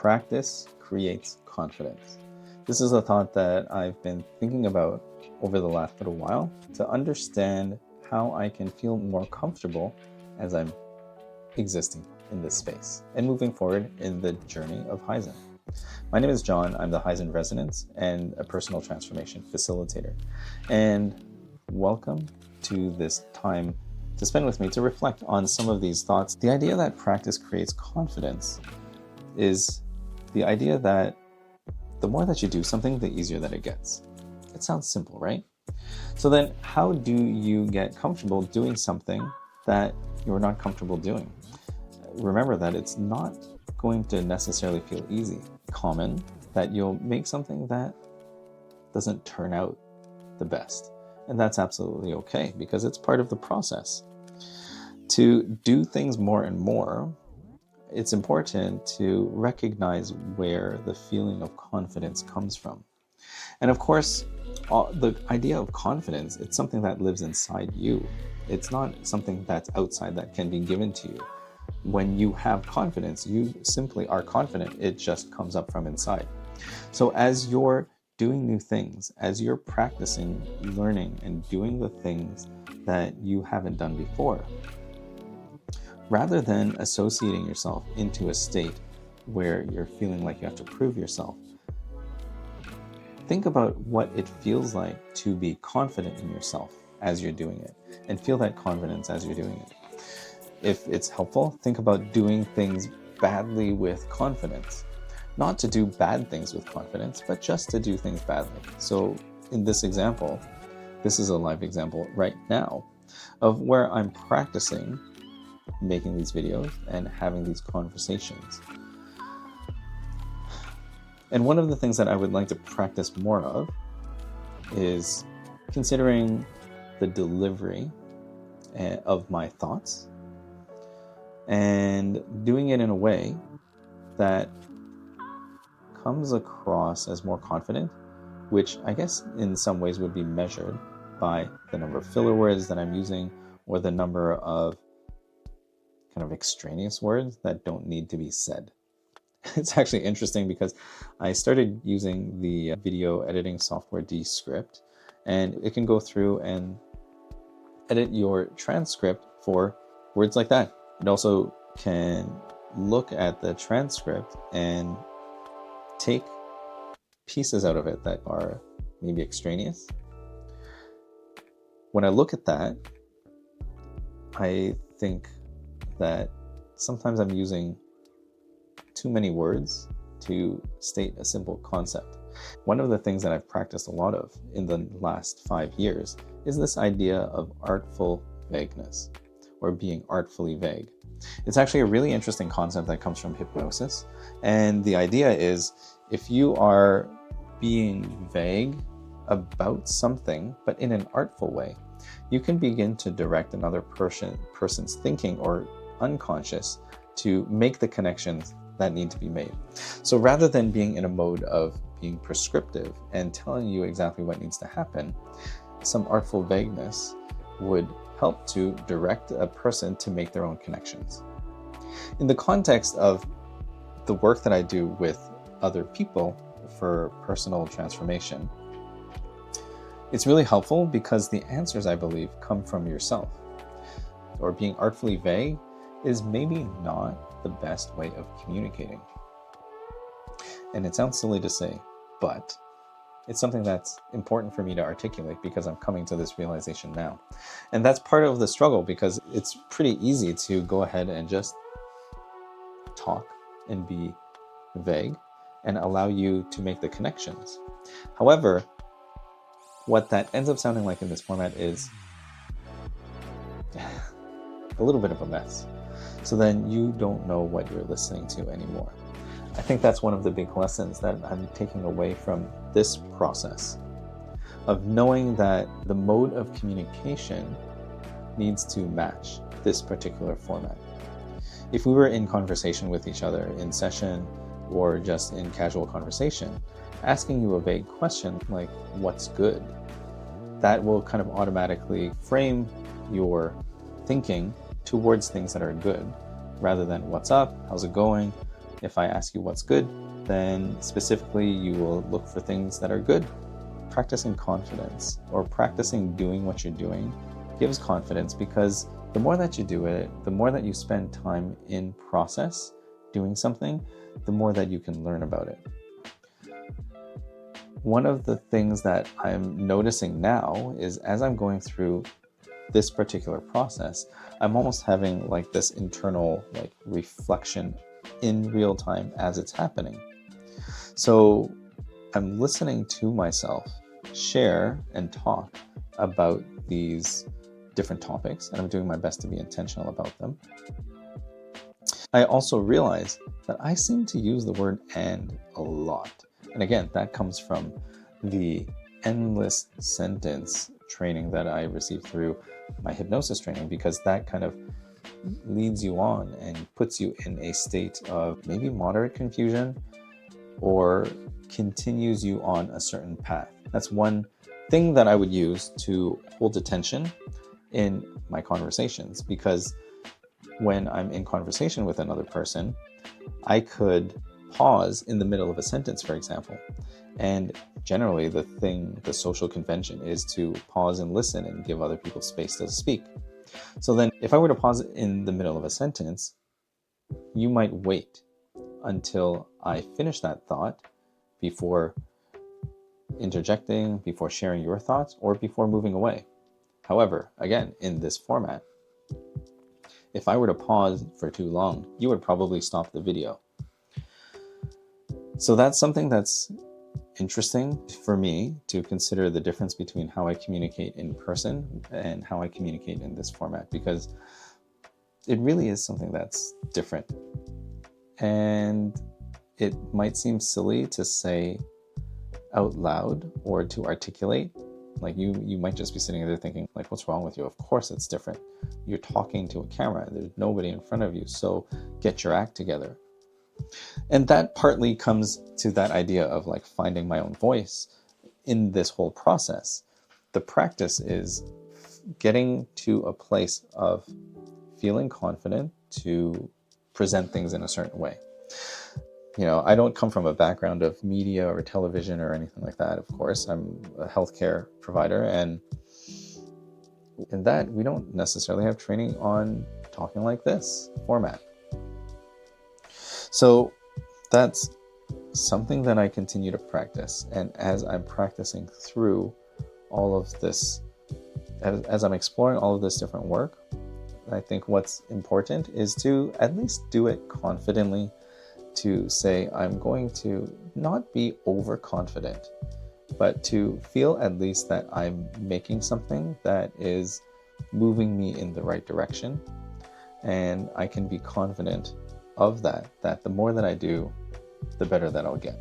Practice creates confidence. This is a thought that I've been thinking about over the last little while to understand how I can feel more comfortable as I'm existing in this space and moving forward in the journey of Haizhen. My name is John. I'm the Haizhen resident and a personal transformation facilitator. And welcome to this time to spend with me to reflect on some of these thoughts. The idea that practice creates confidence is the idea that the more that you do something, the easier that it gets. It sounds simple, right? So then how do you get comfortable doing something that you're not comfortable doing? Remember that it's not going to necessarily feel easy. Common that you'll make something that doesn't turn out the best. And that's absolutely okay because it's part of the process. To do things more and more, it's important to recognize where the feeling of confidence comes from. And of course, the idea of confidence, it's something that lives inside you. It's not something that's outside that can be given to you. When you have confidence, you simply are confident. It just comes up from inside. So as you're doing new things, as you're practicing, learning, and doing the things that you haven't done before, rather than associating yourself into a state where you're feeling like you have to prove yourself, think about what it feels like to be confident in yourself as you're doing it, and feel that confidence as you're doing it. If it's helpful, think about doing things badly with confidence. Not to do bad things with confidence, but just to do things badly. So in this example, this is a live example right now of where I'm practicing making these videos and having these conversations. And one of the things that I would like to practice more of is considering the delivery of my thoughts and doing it in a way that comes across as more confident, which I guess in some ways would be measured by the number of filler words that I'm using or the number of kind of extraneous words that don't need to be said. It's actually interesting because I started using the video editing software Descript, and it can go through and edit your transcript for words like that. It also can look at the transcript and take pieces out of it that are maybe extraneous. When I look at that, I think that sometimes I'm using too many words to state a simple concept. One of the things that I've practiced a lot of in the last 5 years is this idea of artful vagueness, or being artfully vague. It's actually a really interesting concept that comes from hypnosis. And the idea is if you are being vague about something, but in an artful way, you can begin to direct another person's thinking or unconscious to make the connections that need to be made. So rather than being in a mode of being prescriptive and telling you exactly what needs to happen, some artful vagueness would help to direct a person to make their own connections. In the context of the work that I do with other people for personal transformation, it's really helpful because the answers, I believe, come from yourself. Or being artfully vague is maybe not the best way of communicating. And it sounds silly to say, but it's something that's important for me to articulate because I'm coming to this realization now. And that's part of the struggle because it's pretty easy to go ahead and just talk and be vague and allow you to make the connections. However, what that ends up sounding like in this format is a little bit of a mess. So then you don't know what you're listening to anymore. I think that's one of the big lessons that I'm taking away from this process of knowing that the mode of communication needs to match this particular format. If we were in conversation with each other in session or just in casual conversation, asking you a vague question like, what's good? That will kind of automatically frame your thinking towards things that are good, rather than what's up, how's it going, If I ask you what's good, then specifically you will look for things that are good. Practicing confidence, or practicing doing what you're doing, gives confidence, because the more that you do it, the more that you spend time in process doing something, the more that you can learn about it. One of the things that I'm noticing now is, as I'm going through this particular process, I'm almost having like this internal like reflection in real time as it's happening. So I'm listening to myself share and talk about these different topics, and I'm doing my best to be intentional about them. I also realize that I seem to use the word "and" a lot. And again, that comes from the endless sentence training that I received through my hypnosis training, because that kind of leads you on and puts you in a state of maybe moderate confusion, or continues you on a certain path. That's one thing that I would use to hold attention in my conversations, because when I'm in conversation with another person, I could pause in the middle of a sentence, for example. And generally the social convention is to pause and listen and give other people space to speak. So then if I were to pause in the middle of a sentence, you might wait until I finish that thought before interjecting, before sharing your thoughts, or before moving away. However, again, in this format, if I were to pause for too long, you would probably stop the video. So that's something that's interesting for me to consider, the difference between how I communicate in person and how I communicate in this format, because it really is something that's different. And it might seem silly to say out loud or to articulate. Like you might just be sitting there thinking, like, what's wrong with you? Of course it's different. You're talking to a camera. There's nobody in front of you. So get your act together. And that partly comes to that idea of like finding my own voice in this whole process. The practice is getting to a place of feeling confident to present things in a certain way. You know, I don't come from a background of media or television or anything like that, of course. I'm a healthcare provider, and in that, we don't necessarily have training on talking like this format. So that's something that I continue to practice. And as I'm practicing through all of this, as I'm exploring all of this different work, I think what's important is to at least do it confidently, to say, I'm going to not be overconfident, but to feel at least that I'm making something that is moving me in the right direction. And I can be confident of that the more that I do, the better that I'll get.